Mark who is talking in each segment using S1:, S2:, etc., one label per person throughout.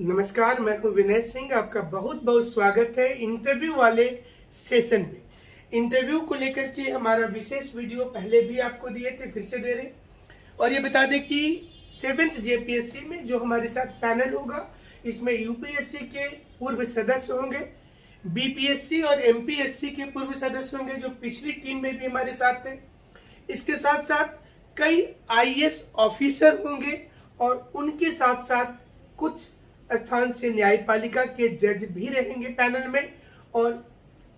S1: नमस्कार, मैं हूं विनय सिंह। आपका बहुत बहुत स्वागत है इंटरव्यू वाले सेशन में। इंटरव्यू को लेकर के हमारा विशेष वीडियो पहले भी आपको दिए थे, फिर से दे रहे। और ये बता दें कि 7th जेपीएससी में जो हमारे साथ पैनल होगा, इसमें यूपीएससी के पूर्व सदस्य होंगे, बीपीएससी और एमपीएससी के पूर्व सदस्य होंगे जो पिछली टीम में भी हमारे साथ थे। इसके साथ साथ कई आईएएस ऑफिसर होंगे और उनके साथ साथ कुछ स्थान से न्यायपालिका के जज भी रहेंगे पैनल में। और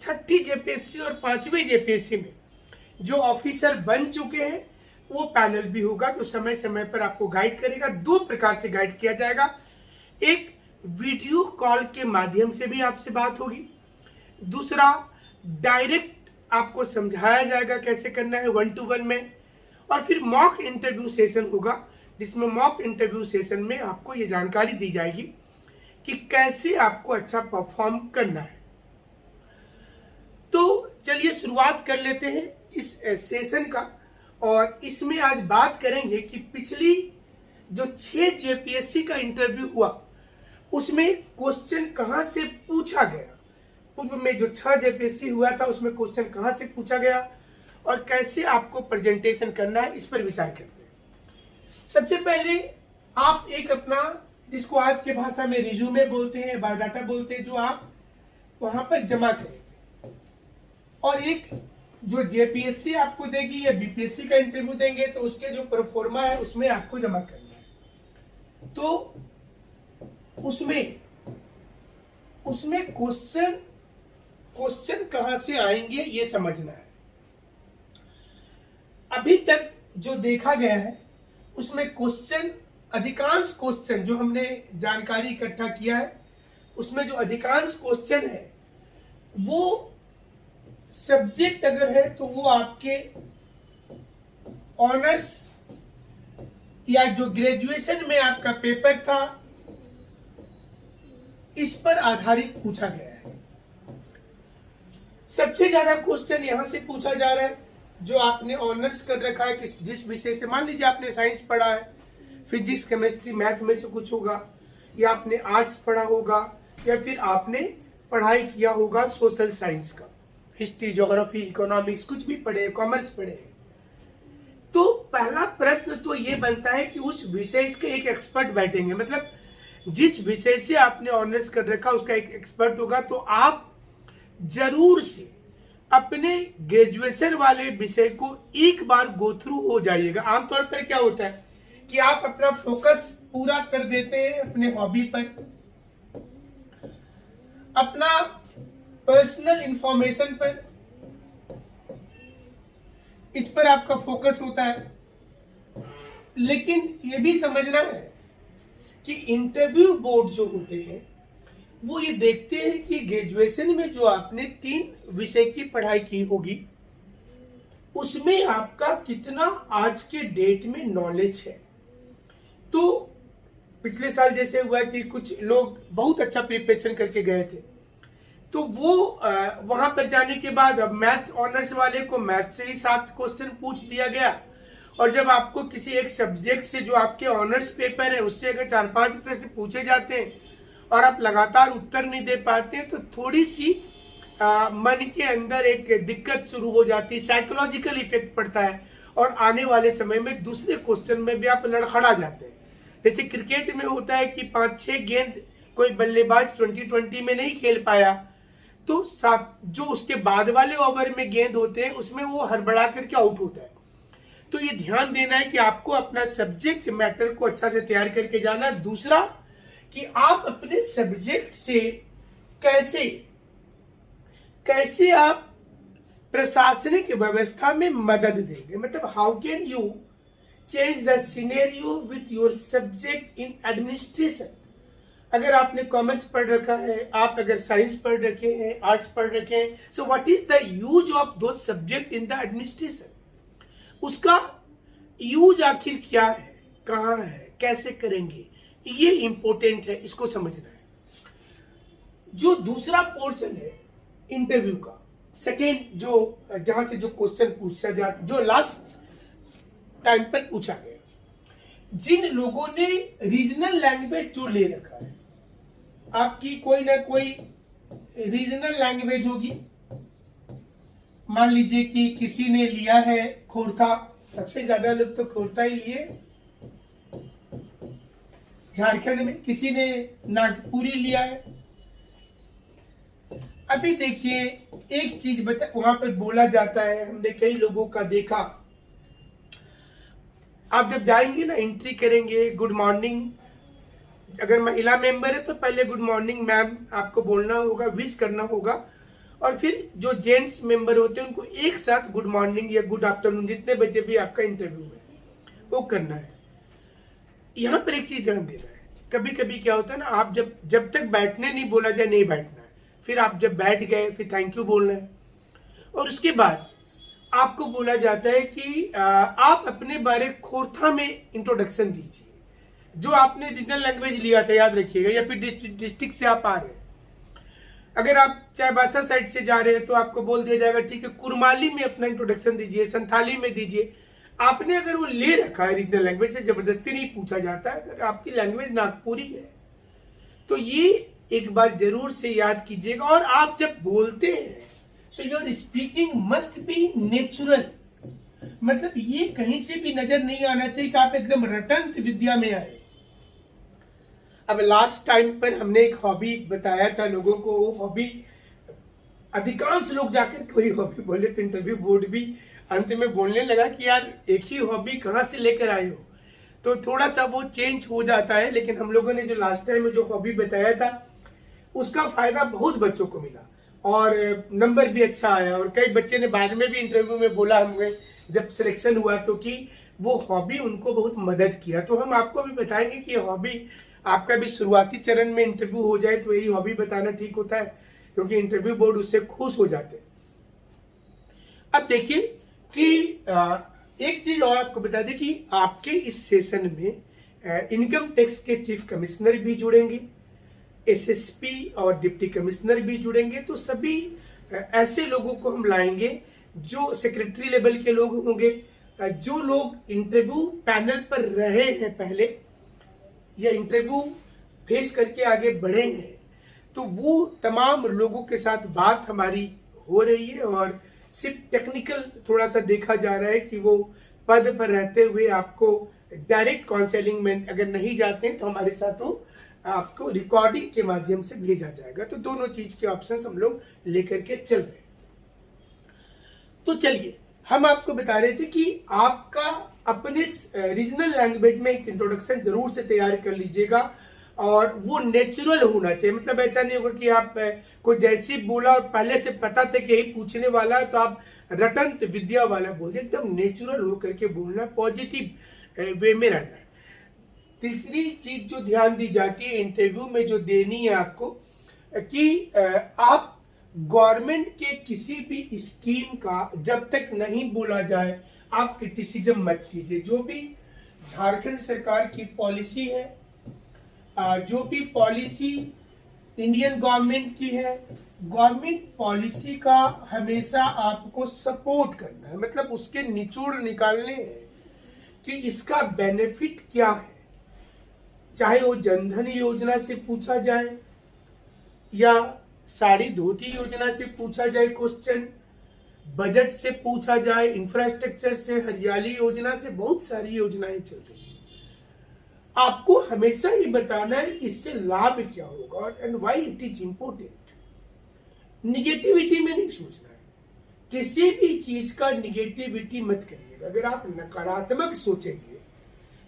S1: 6ठी जेपीएससी और 5वीं जेपीएससी में जो ऑफिसर बन चुके हैं वो पैनल भी होगा, जो समय समय पर आपको गाइड करेगा। 2 प्रकार से गाइड किया जाएगा। एक, वीडियो कॉल के माध्यम से भी आपसे बात होगी। दूसरा, डायरेक्ट आपको समझाया जाएगा कैसे करना है 1 to 1 में। और फिर मॉक इंटरव्यू सेशन होगा, जिसमें मॉक इंटरव्यू सेशन में आपको ये जानकारी दी जाएगी कि कैसे आपको अच्छा परफॉर्म करना है। तो चलिए शुरुआत कर लेते हैं इस सेशन का। और इसमें आज बात करेंगे कि पिछली जो 6 जेपीएससी का इंटरव्यू हुआ उसमें क्वेश्चन कहां से पूछा गया। पूर्व में जो 6 जेपीएससी हुआ था उसमें क्वेश्चन कहां से पूछा गया और कैसे आपको प्रेजेंटेशन करना है, इस पर विचार करते हैं। सबसे पहले आप एक अपना, जिसको आज के भाषा में रिज्यूमे बोलते हैं, बायोडाटा बोलते हैं, जो आप वहां पर जमा करेंगे। और एक जो जेपीएससी आपको देगी या बीपीएससी का इंटरव्यू देंगे तो उसके जो परफॉर्मा है उसमें आपको जमा करना है। तो उसमें क्वेश्चन कहां से आएंगे ये समझना है। अभी तक जो देखा गया है उसमें अधिकांश क्वेश्चन जो हमने जानकारी इकट्ठा किया है उसमें जो अधिकांश क्वेश्चन है वो सब्जेक्ट अगर है तो वो आपके ऑनर्स या जो ग्रेजुएशन में आपका पेपर था इस पर आधारित पूछा गया है। सबसे ज्यादा क्वेश्चन यहां से पूछा जा रहा है जो आपने ऑनर्स कर रखा है, जिस विषय से, मान लीजिए आपने साइंस पढ़ा है, फिजिक्स केमिस्ट्री मैथ में से कुछ होगा, या आपने आर्ट्स पढ़ा होगा, या फिर आपने पढ़ाई किया होगा सोशल साइंस का, हिस्ट्री, ज्योग्राफी, इकोनॉमिक्स, कुछ भी पढ़े, कॉमर्स पढ़े। तो पहला प्रश्न तो ये बनता है कि उस विषय के एक एक्सपर्ट बैठेंगे, मतलब जिस विषय से आपने ऑनर्स कर रखा उसका एक एक्सपर्ट होगा। तो आप जरूर से अपने ग्रेजुएशन वाले विषय को एक बार गो थ्रू हो जाइएगा। आमतौर पर क्या होता है कि आप अपना फोकस पूरा कर देते हैं अपने हॉबी पर, अपना पर्सनल इंफॉर्मेशन पर, इस पर आपका फोकस होता है। लेकिन यह भी समझना है कि इंटरव्यू बोर्ड जो होते हैं वो ये देखते हैं कि ग्रेजुएशन में जो आपने 3 विषय की पढ़ाई की होगी उसमें आपका कितना आज के डेट में नॉलेज है। तो पिछले साल जैसे हुआ कि कुछ लोग बहुत अच्छा प्रिपरेशन करके गए थे, तो वो वहां पर जाने के बाद अब मैथ ऑनर्स वाले को मैथ से ही 7 क्वेश्चन पूछ दिया गया। और जब आपको किसी एक सब्जेक्ट से जो आपके ऑनर्स पेपर है उससे अगर 4-5 प्रश्न पूछे जाते हैं और आप लगातार उत्तर नहीं दे पाते हैं तो थोड़ी सी मन के अंदर एक दिक्कत शुरू हो जाती है, साइकोलॉजिकल इफेक्ट पड़ता है और आने वाले समय में दूसरे क्वेश्चन में भी आप लड़खड़ा जाते हैं। जैसे क्रिकेट में होता है कि 5-6 गेंद कोई बल्लेबाज 2020 में नहीं खेल पाया तो जो उसके बाद वाले ओवर में गेंद होते हैं उसमें वो हड़बड़ा करके आउट होता है। तो ये ध्यान देना है कि आपको अपना सब्जेक्ट मैटर को अच्छा से तैयार करके जाना। दूसरा कि आप अपने सब्जेक्ट से कैसे आप प्रशासनिक व्यवस्था में मदद देंगे, मतलब how can you change the scenario with your subject in administration. अगर आपने कॉमर्स पढ़ रखा है, आप अगर साइंस पढ़ रखे हैं, आर्ट्स पढ़ रखे हैं, so what is the use of दो सब्जेक्ट इन द एडमिनिस्ट्रेशन। उसका यूज आखिर क्या है, कहां है, कैसे करेंगे, ये इंपॉर्टेंट है, इसको समझना है। जो दूसरा पोर्शन है इंटरव्यू का, सेकेंड, जो जहां से जो क्वेश्चन पूछा जा, जो लास्ट टाइम पर पूछा गया, जिन लोगों ने रीजनल लैंग्वेज जो ले रखा है आपकी कोई ना कोई रीजनल लैंग्वेज होगी। मान लीजिए कि किसी ने लिया है खोरथा, सबसे ज्यादा लोग तो खोरथा ही लिए झारखंड में, किसी ने नागपुरी लिया है। अभी देखिए एक चीज बता, वहां पर बोला जाता है, हमने कई लोगों का देखा, आप जब जाएंगे ना एंट्री करेंगे, गुड मॉर्निंग, अगर महिला मेंबर है तो पहले गुड मॉर्निंग मैम आपको बोलना होगा, विश करना होगा, और फिर जो जेंट्स मेंबर होते हैं उनको एक साथ गुड मॉर्निंग या गुड आफ्टरनून, जितने बजे भी आपका इंटरव्यू है वो करना है। यहाँ पर एक चीज ध्यान देना है, कभी कभी क्या होता है ना, आप जब तक बैठने नहीं बोला जाए नहीं बैठना है, फिर आप जब बैठ गए फिर थैंक यू बोलना है, और उसके बाद आपको बोला जाता है कि आप अपने बारे खोरथा में इंट्रोडक्शन दीजिए, जो आपने रीजनल लैंग्वेज लिया था याद रखिएगा, या फिर डिस्ट्रिक्ट से आप आ रहे हैं। अगर आप चाईबासा साइड से जा रहे हैं तो आपको बोल दिया जाएगा ठीक है कुरमाली में अपना इंट्रोडक्शन दीजिए, संथाली में दीजिए। आपने अगर वो ले रखा है रीजनल लैंग्वेज से, जबरदस्ती नहीं पूछा जाता है, अगर आपकी लैंग्वेज नागपुरी है तो ये एक बार जरूर से याद कीजिएगा। और आप जब बोलते हैं so your speaking must be natural, मतलब ये कहीं से भी नजर नहीं आना चाहिए कि आप एकदम रटंत विद्या में आए। अब लास्ट टाइम पर हमने एक हॉबी बताया था लोगों को, वो हॉबी अधिकांश लोग जाकर कोई हॉबी बोले तो इंटरव्यू बोर्ड भी अंत में बोलने लगा कि यार एक ही हॉबी कहाँ से लेकर आए हो, तो थोड़ा सा वो चेंज हो जाता है। लेकिन हम लोगों ने जो लास्ट टाइम में जो हॉबी बताया था उसका फायदा बहुत बच्चों को मिला और नंबर भी अच्छा आया, और कई बच्चे ने बाद में भी इंटरव्यू में बोला हमें जब सिलेक्शन हुआ तो कि वो हॉबी उनको बहुत मदद किया। तो हम आपको भी बताएंगे कि हॉबी आपका भी शुरुआती चरण में इंटरव्यू हो जाए तो यही हॉबी बताना ठीक होता है, क्योंकि इंटरव्यू बोर्ड उससे खुश हो जाते हैं। अब देखिए कि एक चीज और आपको बता दें कि आपके इस सेशन में इनकम टैक्स के चीफ कमिश्नर भी जुड़ेंगे, एसएसपी और डिप्टी कमिश्नर भी जुड़ेंगे। तो सभी ऐसे लोगों को हम लाएंगे जो सेक्रेटरी लेवल के लोग होंगे, जो लोग इंटरव्यू पैनल पर रहे हैं पहले या इंटरव्यू फेस करके आगे बढ़े हैं, तो वो तमाम लोगों के साथ बात हमारी हो रही है। और सिर्फ टेक्निकल थोड़ा सा देखा जा रहा है कि वो पद पर रहते हुए आपको डायरेक्ट काउंसलिंग में अगर नहीं जाते हैं तो हमारे साथ वो आपको रिकॉर्डिंग के माध्यम से भेजा जाएगा। तो दोनों चीज के ऑप्शंस हम लोग लेकर के चल रहे हैं। तो चलिए हम आपको बता रहे थे कि आपका अपने रीजनल लैंग्वेज में एक इंट्रोडक्शन जरूर से तैयार कर लीजिएगा, और वो नेचुरल होना चाहिए। मतलब ऐसा नहीं होगा कि आप को जैसे बोला और पहले से पता था कि यही पूछने वाला है तो आप रटंत विद्या वाला बोल दिए, एकदम नेचुरल होकर के बोलना, पॉजिटिव वे में रहना है। तीसरी चीज जो ध्यान दी जाती है इंटरव्यू में जो देनी है आपको, कि आप गवर्नमेंट के किसी भी स्कीम का जब तक नहीं बोला जाए आप क्रिटिसिज्म मत कीजिए। जो भी झारखंड सरकार की पॉलिसी है, जो भी पॉलिसी इंडियन गवर्नमेंट की है, गवर्नमेंट पॉलिसी का हमेशा आपको सपोर्ट करना है, मतलब उसके निचोड़ निकालने हैं कि इसका बेनिफिट क्या है। चाहे वो जनधन योजना से पूछा जाए या साड़ी धोती योजना से पूछा जाए क्वेश्चन, बजट से पूछा जाए, इंफ्रास्ट्रक्चर से, हरियाली योजना से, बहुत सारी योजनाएं चल रही है। आपको हमेशा ये बताना है कि इससे लाभ क्या होगा and why it is important. Negativity में नहीं सोचना है, किसी भी चीज का निगेटिविटी मत करिएगा। अगर आप नकारात्मक सोचेंगे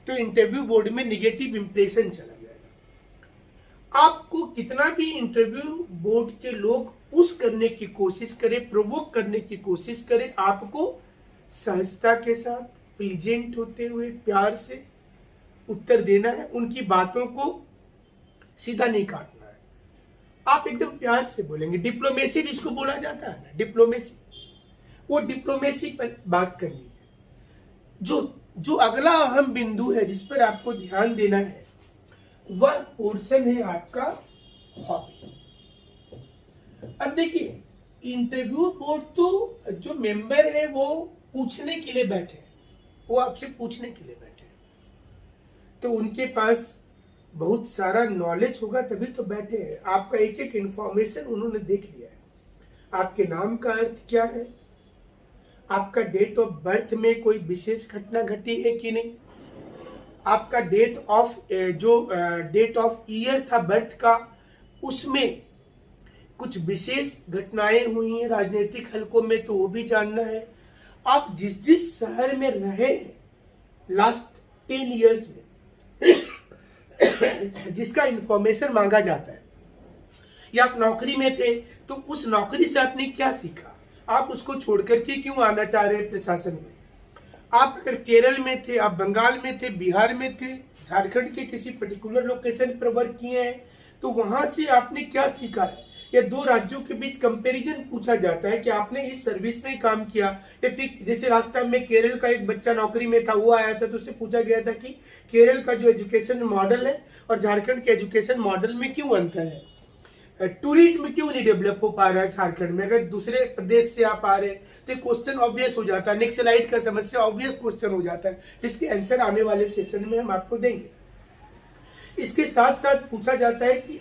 S1: तो इंटरव्यू बोर्ड में निगेटिव इंप्रेशन चला जाएगा। आपको कितना भी इंटरव्यू बोर्ड के लोग पुश करने की कोशिश करें, प्रोवोक करने की कोशिश करें, आपको सहजता के साथ, प्लीजेंट होते हुए, प्यार से उत्तर देना है। उनकी बातों को सीधा नहीं काटना है, आप एकदम प्यार से बोलेंगे। डिप्लोमेसी जिसको बोला जाता है ना, डिप्लोमेसी, वो डिप्लोमेसी पर बात करनी है। जो अगला अहम बिंदु है जिस पर आपको ध्यान देना है वह पोर्शन है आपका हॉबी। अब देखिए इंटरव्यू बोर्ड तो जो मेंबर है वो पूछने के लिए बैठे हैं, वो आपसे पूछने के लिए बैठे हैं, तो उनके पास बहुत सारा नॉलेज होगा तभी तो बैठे हैं। आपका एक एक इंफॉर्मेशन उन्होंने देख लिया है। आपके नाम का अर्थ क्या है, आपका डेट ऑफ बर्थ में कोई विशेष घटना घटी है कि नहीं, आपका डेट ऑफ ईयर था बर्थ का, उसमें कुछ विशेष घटनाएं हुई हैं राजनीतिक हलकों में तो वो भी जानना है। आप जिस जिस शहर में रहे लास्ट 10 इयर्स में जिसका इंफॉर्मेशन मांगा जाता है, या आप नौकरी में थे तो उस नौकरी से आपने क्या सीखा, आप उसको छोड़ करके क्यों आना चाह रहे हैं प्रशासन में। आप अगर केरल में थे, आप बंगाल में थे, बिहार में थे, झारखंड के किसी पर्टिकुलर लोकेशन पर वर्क किए हैं तो वहां से आपने क्या सीखा है, या दो राज्यों के बीच कंपैरिजन पूछा जाता है कि आपने इस सर्विस में काम किया, या फिर जैसे लास्ट टाइम में केरल का एक बच्चा नौकरी में था, वो आया था तो उससे पूछा गया था कि केरल का जो एजुकेशन मॉडल है और झारखंड के एजुकेशन मॉडल में क्यों अंतर है, टूरिज्म क्यों नहीं डेवलप हो पा रहा है झारखंड में, अगर दूसरे प्रदेश से आप आ रहे हैं तो क्वेश्चन ऑब्वियस हो जाता है, नेक्सलाइट का समस्या ऑब्वियस क्वेश्चन हो जाता है, जिसके आंसर आने वाले सेशन में हम आपको देंगे। इसके साथ साथ पूछा जाता है कि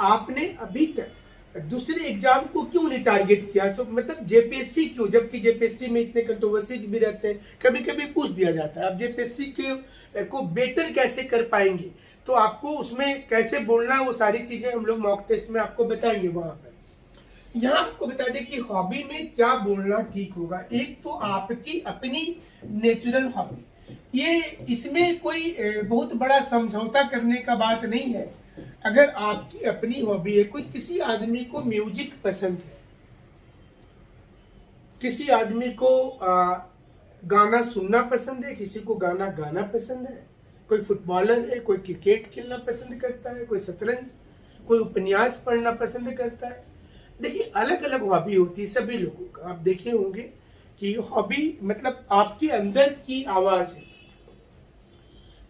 S1: आपने अभी तक दूसरे एग्जाम को क्यों नहीं टारगेट किया, मतलब जेपीएससी क्यों, जबकि जेपीएससी में इतने कंट्रोवर्सीज भी रहते हैं, कभी कभी पूछ दिया जाता है आप जेपीएससी को बेटर कैसे कर पाएंगे, तो आपको उसमें कैसे बोलना है वो सारी चीजें हम लोग मॉक टेस्ट में आपको बताएंगे। वहां पर यहाँ आपको बता दें कि हॉबी में क्या बोलना ठीक होगा। एक तो आपकी अपनी नेचुरल हॉबी, ये इसमें कोई बहुत बड़ा समझौता करने का बात नहीं है। अगर आपकी अपनी हॉबी है, कोई किसी आदमी को म्यूजिक पसंद है, किसी आदमी को गाना सुनना पसंद है, किसी को गाना गाना पसंद है, कोई फुटबॉलर है, कोई क्रिकेट खेलना पसंद करता है, कोई शतरंज, कोई उपन्यास पढ़ना पसंद करता है। देखिए अलग अलग हॉबी होती है सभी लोगों का। आप देखे होंगे कि हॉबी मतलब आपके अंदर की आवाज है।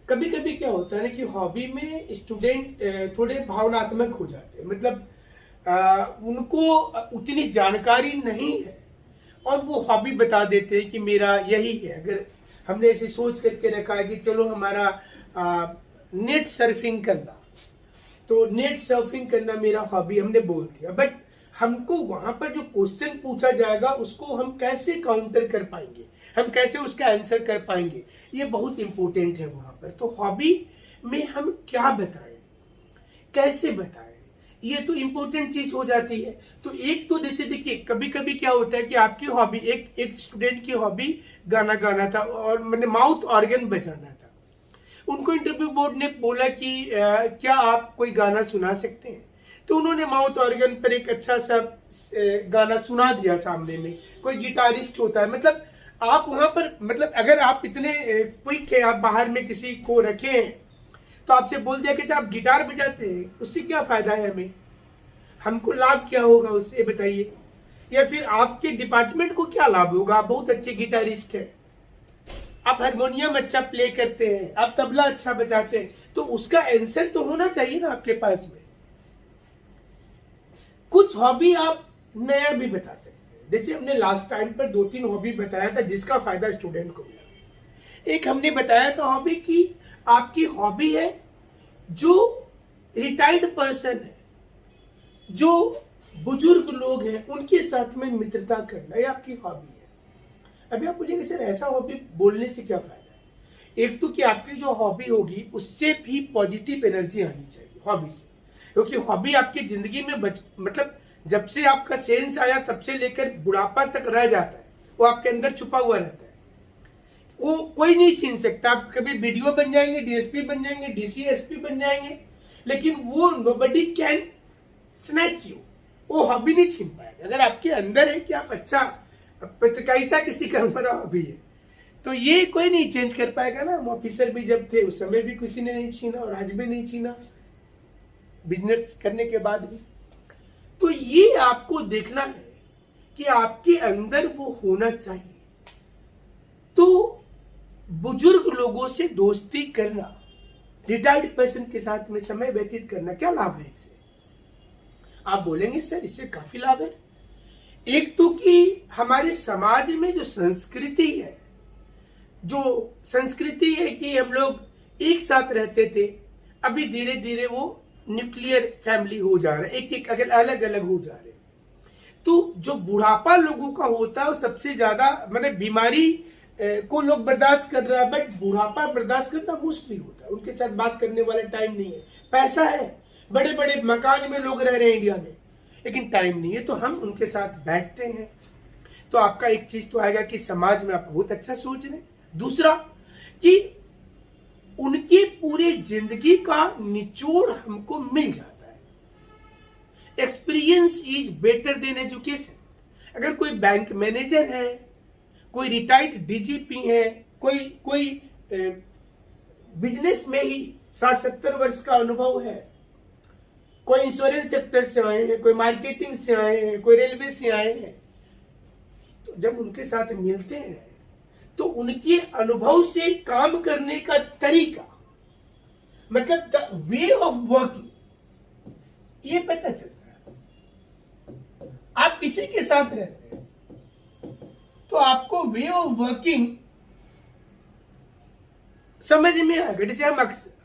S1: कभी कभी क्या होता है ना कि हॉबी में स्टूडेंट थोड़े भावनात्मक हो जाते हैं, मतलब उनको उतनी जानकारी नहीं है और वो हॉबी बता देते हैं कि मेरा यही है। अगर हमने ऐसे सोच करके रखा है कि चलो हमारा नेट सर्फिंग करना, तो नेट सर्फिंग करना मेरा हॉबी हमने बोल दिया, बट हमको वहां पर जो क्वेश्चन पूछा जाएगा उसको हम कैसे काउंटर कर पाएंगे, हम कैसे उसका आंसर कर पाएंगे, ये बहुत इंपॉर्टेंट है वहां पर। तो हॉबी में हम क्या बताएं, कैसे बताएं, ये तो इंपॉर्टेंट चीज हो जाती है। तो एक तो जैसे देखिए कभी कभी क्या होता है कि आपकी हॉबी, एक स्टूडेंट की हॉबी गाना गाना था और मैंने माउथ ऑर्गन बजाना था। उनको इंटरव्यू बोर्ड ने बोला कि क्या आप कोई गाना सुना सकते हैं, तो उन्होंने माउथ ऑर्गन पर एक अच्छा सा गाना सुना दिया सामने में। कोई गिटारिस्ट होता है, मतलब आप वहां पर, मतलब अगर आप इतने क्विक है, आप बाहर में किसी को रखे हैं तो आपसे बोल दिया कि आप गिटार बजाते हैं, उससे क्या फायदा है हमें, हमको लाभ क्या होगा उससे बताइए, या फिर आपके डिपार्टमेंट को क्या लाभ होगा। आप बहुत अच्छे गिटारिस्ट हैं, आप हारमोनियम अच्छा प्ले करते हैं, आप तबला अच्छा बजाते हैं, तो उसका आंसर तो होना चाहिए ना आपके पास में। कुछ हॉबी आप नया भी बता सकते हैं, जैसे हमने लास्ट टाइम पर 2-3 हॉबी बताया था जिसका फायदा स्टूडेंट को मिला। एक हमने बताया था हॉबी की, आपकी हॉबी है जो रिटायर्ड पर्सन है, जो बुजुर्ग लोग हैं उनके साथ में मित्रता करना, ये आपकी हॉबी है। अभी आप बोलिएगा सर ऐसा हॉबी बोलने से क्या फायदा है। एक तो कि आपकी जो हॉबी होगी उससे भी पॉजिटिव एनर्जी आनी चाहिए हॉबी से, क्योंकि हॉबी आपकी जिंदगी में मतलब जब से आपका सेंस आया तब से लेकर बुढ़ापा तक रह जाता है, वो आपके अंदर छुपा हुआ रहता है, वो कोई नहीं छीन सकता। आप कभी वीडियो बन जाएंगे, डीएसपी बन जाएंगे, डीसीएसपी बन जाएंगे, लेकिन वो नोबडी कैन स्नैच यू, वो हॉबी नहीं छीन पाएगा। अगर आपके अंदर है कि आप अच्छा पत्रकारिता किसी का हमारा हॉबी है, तो ये कोई नहीं चेंज कर पाएगा ना। हम ऑफिसर भी जब थे उस समय भी किसी ने नहीं छीना और आज भी नहीं छीना, बिजनेस करने के बाद भी। तो ये आपको देखना है कि आपके अंदर वो होना चाहिए। तो बुजुर्ग लोगों से दोस्ती करना, रिटायर्ड पर्सन के साथ में समय व्यतीत करना, क्या लाभ है इससे। आप बोलेंगे सर इससे काफी लाभ है। एक तो कि हमारे समाज में जो संस्कृति है, जो संस्कृति है कि हम लोग एक साथ रहते थे, अभी धीरे धीरे वो न्यूक्लियर फैमिली हो जा रहा है, एक एक अगर अलग अलग हो जा रहे हैं। तो जो बुढ़ापा लोगों का होता है वो सबसे ज्यादा, मतलब बीमारी को लोग बर्दाश्त कर रहा है, बट बुढ़ापा बर्दाश्त करना मुश्किल होता है। उनके साथ बात करने वाला टाइम नहीं है। पैसा है, बड़े बड़े मकान में लोग रह रहे हैं इंडिया में, लेकिन टाइम नहीं है, तो हम उनके साथ बैठते हैं। तो आपका एक चीज तो आएगा कि समाज में आप बहुत अच्छा सोच रहे हैं। दूसरा कि उनकी पूरी जिंदगी का निचोड़ हमको मिल जाता है। Experience is better than education. अगर कोई बैंक मैनेजर है, कोई रिटायर्ड डीजीपी है, कोई बिजनेस में ही 60-70 वर्ष का अनुभव है, कोई इंश्योरेंस सेक्टर से आए हैं, कोई मार्केटिंग से आए हैं, कोई रेलवे से आए हैं, तो जब उनके साथ मिलते हैं तो उनके अनुभव से काम करने का तरीका, मतलब द वे ऑफ वर्किंग, ये पता चलता है। आप किसी के साथ रहते हैं तो आपको वे ऑफ वर्किंग समझ में आएगा। जैसे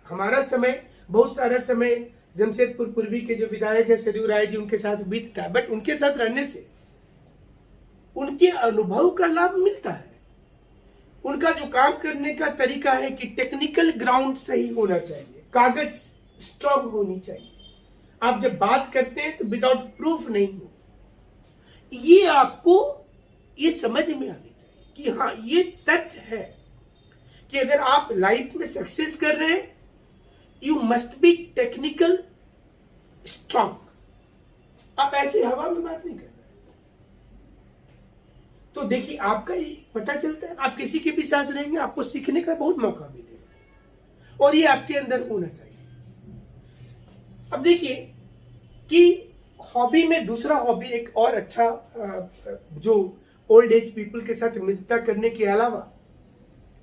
S1: हमारा समय, बहुत सारा समय जमशेदपुर पूर्वी के जो विधायक है सरयू राय जी, उनके साथ बीतता है, बट उनके साथ रहने से उनके अनुभव का लाभ मिलता है। उनका जो काम करने का तरीका है कि टेक्निकल ग्राउंड सही होना चाहिए, कागज स्ट्रांग होनी चाहिए, आप जब बात करते हैं तो विदाउट प्रूफ नहीं हो। ये आपको ये समझ में आनी चाहिए कि हाँ, ये तथ्य है कि अगर आप लाइफ में सक्सेस कर रहे हैं, you must be technical strong. आप ऐसे हवा में बात नहीं कर रहे। तो देखिए, आपका ये पता चलता है, आप किसी के भी साथ रहेंगे आपको सीखने का बहुत मौका मिलेगा, और ये आपके अंदर होना चाहिए। अब देखिए कि हॉबी में दूसरा हॉबी एक और अच्छा जो ओल्ड एज पीपल के साथ मित्रता करने के अलावा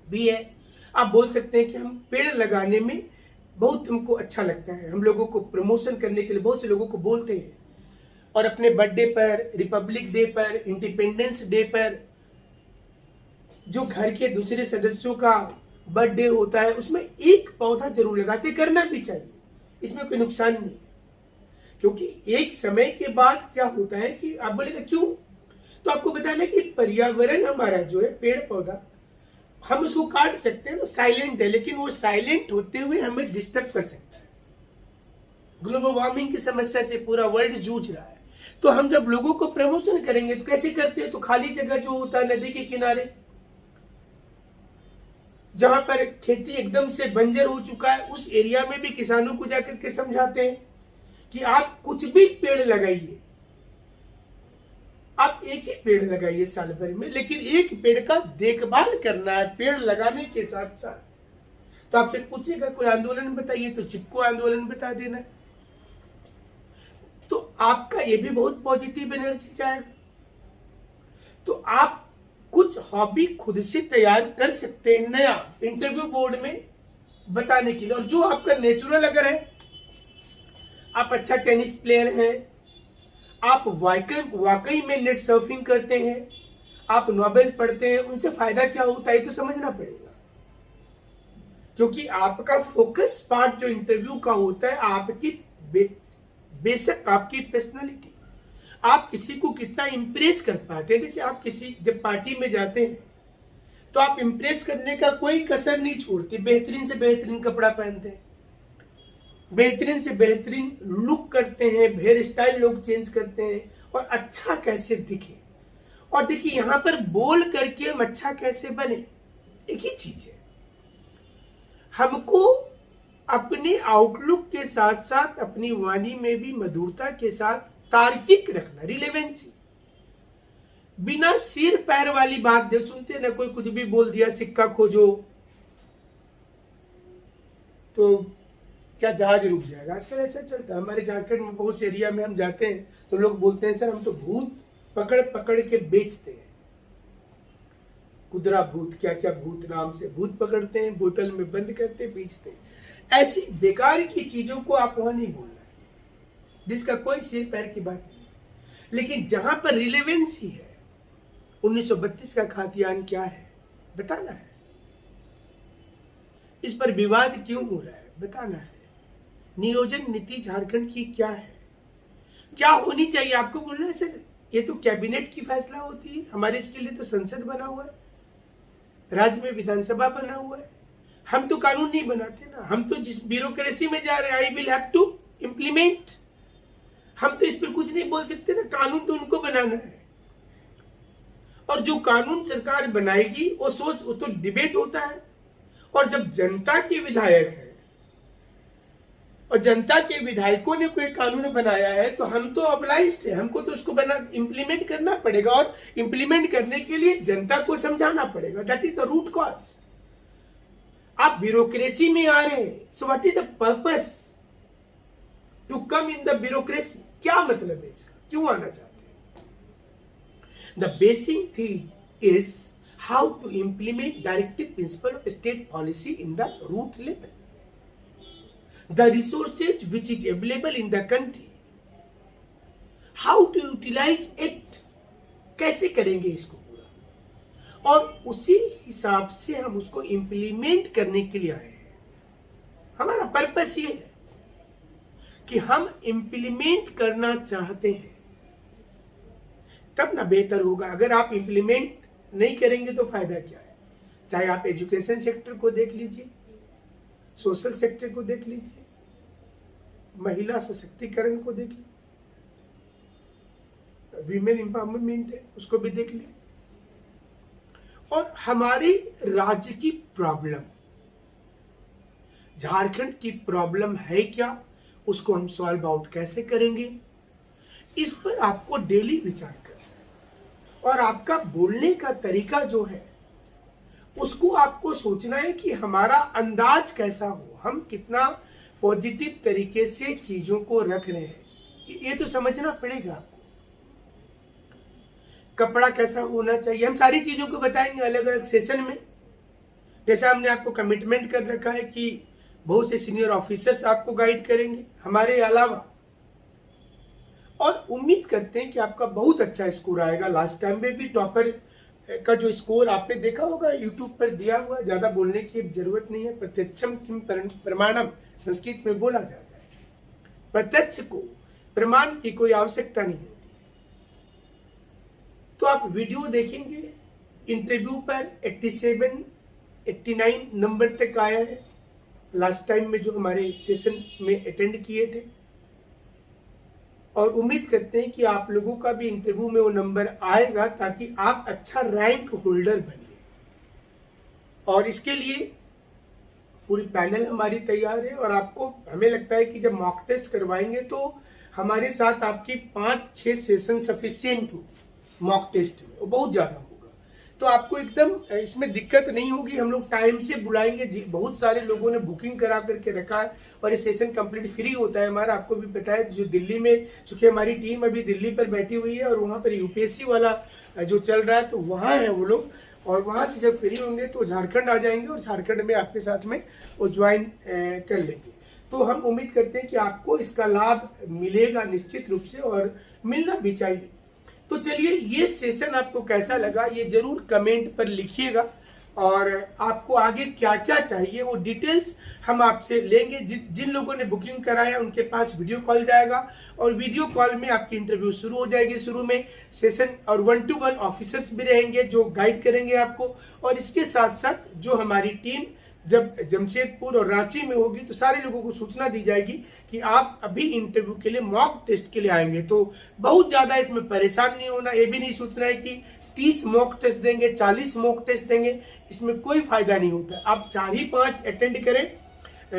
S1: भी है। आप बोल सकते हैं कि हम पेड़ लगाने में बहुत हमको अच्छा लगता है। हम लोगों को प्रमोशन करने के लिए बहुत से लोगों को बोलते हैं, और अपने बर्थडे पर, रिपब्लिक डे पर, इंडिपेंडेंस डे पर, जो घर के दूसरे सदस्यों का बर्थडे होता है, उसमें एक पौधा जरूर लगाते, करना भी चाहिए, इसमें कोई नुकसान नहीं है। क्योंकि एक समय के बाद क्या होता है कि आप बोलेगा क्यों, तो आपको बताना कि पर्यावरण हमारा जो है, पेड़ पौधा, हम उसको काट सकते हैं तो साइलेंट है, लेकिन वो साइलेंट होते हुए हमें डिस्टर्ब कर सकता है। ग्लोबल वार्मिंग की समस्या से पूरा वर्ल्ड जूझ रहा है, तो हम जब लोगों को प्रमोशन करेंगे तो कैसे करते हैं, तो खाली जगह जो होता है नदी के किनारे, जहां पर खेती एकदम से बंजर हो चुका है, उस एरिया में भी किसानों को जाकर के समझाते हैं कि आप कुछ भी पेड़ लगाइए, आप एक ही पेड़ लगाइए साल भर में, लेकिन एक पेड़ का देखभाल करना है पेड़ लगाने के साथ साथ। तो आपसे पूछेगा कोई आंदोलन बताइए, तो चिपको आंदोलन बता देना है, तो आपका ये भी बहुत पॉजिटिव एनर्जी जाएगा। तो आप कुछ हॉबी खुद से तैयार कर सकते हैं नया, इंटरव्यू बोर्ड में बताने के लिए। और जो आपका नेचुरल अगर है, आप अच्छा टेनिस प्लेयर हैं, आप वाकई में नेट सर्फिंग करते हैं, आप नॉवेल पढ़ते हैं, उनसे फायदा क्या होता है तो समझना पड़ेगा। क्योंकि आपका फोकस पार्ट जो इंटरव्यू का होता है, आपकी बेशक आपकी पर्सनालिटी, आप किसी को कितना इंप्रेस कर पाते हैं। जैसे आप किसी जब पार्टी में जाते हैं तो आप इंप्रेस करने का कोई कसर नहीं छोड़ते, बेहतरीन से बेहतरीन कपड़ा पहनते हैं, बेहतरीन से बेहतरीन लुक करते हैं, हेयर स्टाइल लोग चेंज करते हैं, और अच्छा कैसे दिखे। और देखिए, यहां पर बोल करके हम अच्छा कैसे बने, एक ही चीज है, हमको अपने आउटलुक के साथ साथ अपनी वाणी में भी मधुरता के साथ तार्किक रखना, रिलेवेंसी। बिना सिर पैर वाली बात दे सुनते ना, कोई कुछ भी बोल दिया, सिक्का खोजो तो क्या जहाज रुक जाएगा, आजकल ऐसा चलता है। हमारे झारखंड में बहुत से एरिया में हम जाते हैं तो लोग बोलते हैं सर हम तो भूत पकड़ पकड़ के बेचते हैं, कुदरा भूत, क्या क्या भूत नाम से भूत पकड़ते हैं, बोतल में बंद करते हैं, बेचते हैं। ऐसी बेकार की चीजों को आप वहां नहीं बोलना है, जिसका कोई सिर पैर की बात नहीं। लेकिन जहां पर रिलेवेंसी है, 1932 का खाद्यान्न क्या है बताना है, इस पर विवाद क्यों हो रहा है बताना है, नियोजन नीति झारखंड की क्या है, क्या होनी चाहिए। आपको बोलना है सर ये तो कैबिनेट की फैसला होती है, हमारे इसके लिए तो संसद बना हुआ है, राज्य में विधानसभा बना हुआ है, हम तो कानून नहीं बनाते ना, हम तो जिस ब्यूरोक्रेसी में जा रहे हैं I will have to implement, हम तो इस पर कुछ नहीं बोल सकते ना, कानून तो उनको बनाना है। और जो कानून सरकार बनाएगी वो तो डिबेट होता है, और जब जनता के विधायक है और जनता के विधायकों ने कोई कानून बनाया है तो हम तो ऑब्लाइज्ड है, हमको तो उसको बना इंप्लीमेंट करना पड़ेगा, और इंप्लीमेंट करने के लिए जनता को समझाना पड़ेगा। That is the root cause. आप ब्यूरोक्रेसी में आ रहे हैं, so what is the purpose to come in the bureaucracy, क्या मतलब है इसका, क्यों आना चाहते हैं। The basic thing is how to implement directive principle of state policy in the root level, the resources which is available in the country, how to utilize it, कैसे करेंगे इसको पूरा, और उसी हिसाब से हम उसको इंप्लीमेंट करने के लिए आए हैं। हमारा पर्पस ये है कि हम इंप्लीमेंट करना चाहते हैं, तब ना बेहतर होगा। अगर आप इंप्लीमेंट नहीं करेंगे तो फायदा क्या है। चाहे आप एजुकेशन सेक्टर को देख लीजिए, सोशल सेक्टर को देख लीजिए, महिला सशक्तिकरण को देखिए, वीमेन एम्पावरमेंट है उसको भी देख लीजिए, और हमारी राज्य की प्रॉब्लम, झारखंड की प्रॉब्लम है क्या, उसको हम सॉल्व आउट कैसे करेंगे, इस पर आपको डेली विचार करना है। और आपका बोलने का तरीका जो है उसको आपको सोचना है कि हमारा अंदाज कैसा हो, हम कितना पॉजिटिव तरीके से चीजों को रख रहे हैं, ये तो समझना पड़ेगा आपको। कपड़ा कैसा होना चाहिए, हम सारी चीजों को बताएंगे अलग अलग सेशन में। जैसा हमने आपको कमिटमेंट कर रखा है कि बहुत से सीनियर ऑफिसर्स आपको गाइड करेंगे हमारे अलावा, और उम्मीद करते हैं कि आपका बहुत अच्छा स्कोर आएगा। लास्ट टाइम में भी टॉपर का जो स्कोर आपने देखा होगा यूट्यूब पर दिया हुआ, ज्यादा बोलने की जरूरत नहीं है। प्रत्यक्षम किम प्रमाणम संस्कृत में बोला जाता है, प्रत्यक्ष को प्रमाण की कोई आवश्यकता नहीं होती। तो आप वीडियो देखेंगे, इंटरव्यू पर 87 89 नंबर तक आया है लास्ट टाइम में जो हमारे सेशन में अटेंड किए थे, और उम्मीद करते हैं कि आप लोगों का भी इंटरव्यू में वो नंबर आएगा ताकि आप अच्छा रैंक होल्डर बनिए। और इसके लिए पूरी पैनल हमारी तैयार है, और आपको हमें लगता है कि जब मॉक टेस्ट करवाएंगे तो हमारे साथ आपकी 5-6 सेशन सफिशिएंट होगी मॉक टेस्ट में, वो बहुत ज्यादा होगा, तो आपको एकदम इसमें दिक्कत नहीं होगी। हम लोग टाइम से बुलाएंगे, बहुत सारे लोगों ने बुकिंग करा करके रखा है, और ये सेशन कंप्लीट फ्री होता है हमारा। आपको भी पता है जो दिल्ली में, चूंकि हमारी टीम अभी दिल्ली पर बैठी हुई है और वहाँ पर यूपीएससी वाला जो चल रहा है तो वहाँ है वो लोग, और वहाँ से जब फ्री होंगे तो झारखंड आ जाएंगे और झारखंड में आपके साथ में वो ज्वाइन कर लेंगे। तो हम उम्मीद करते हैं कि आपको इसका लाभ मिलेगा निश्चित रूप से, और मिलना भी चाहिए। तो चलिए, ये सेशन आपको कैसा लगा ये जरूर कमेंट पर लिखिएगा, और आपको आगे क्या क्या चाहिए वो डिटेल्स हम आपसे लेंगे। जिन लोगों ने बुकिंग कराया उनके पास वीडियो कॉल जाएगा, और वीडियो कॉल में आपकी इंटरव्यू शुरू हो जाएगी शुरू में सेशन, और 1-to-1 ऑफिसर्स भी रहेंगे जो गाइड करेंगे आपको। और इसके साथ साथ जो हमारी टीम जब जमशेदपुर और रांची में होगी तो सारे लोगों को सूचना दी जाएगी कि आप अभी इंटरव्यू के लिए मॉक टेस्ट के लिए आएंगे। तो बहुत ज्यादा इसमें परेशान नहीं होना, ये भी नहीं सोचना है कि 30 मॉक टेस्ट देंगे, 40 मॉक टेस्ट देंगे, इसमें कोई फायदा नहीं होता। आप 4 ही 5 अटेंड करें,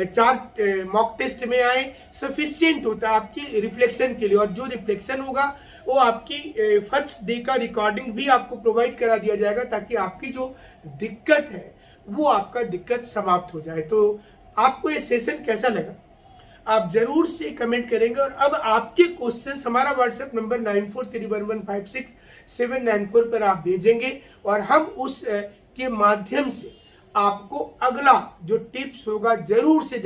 S1: 4 मॉक टेस्ट में आए, सफिशिएंट होता है आपकी रिफ्लेक्शन के लिए। और जो रिफ्लेक्शन होगा वो आपकी फर्स्ट डे का रिकॉर्डिंग भी आपको प्रोवाइड करा दिया जाएगा, ताकि आपकी जो दिक्कत है वो आपका दिक्कत समाप्त हो जाए। तो आपको ये सेशन कैसा लगा आप जरूर से कमेंट करेंगे। और अब आपके क्वेश्चंस हमारा व्हाट्सएप नंबर 9431156794 पर आप भेजेंगे, और हम उस के माध्यम से आपको अगला जो टिप्स होगा जरूर से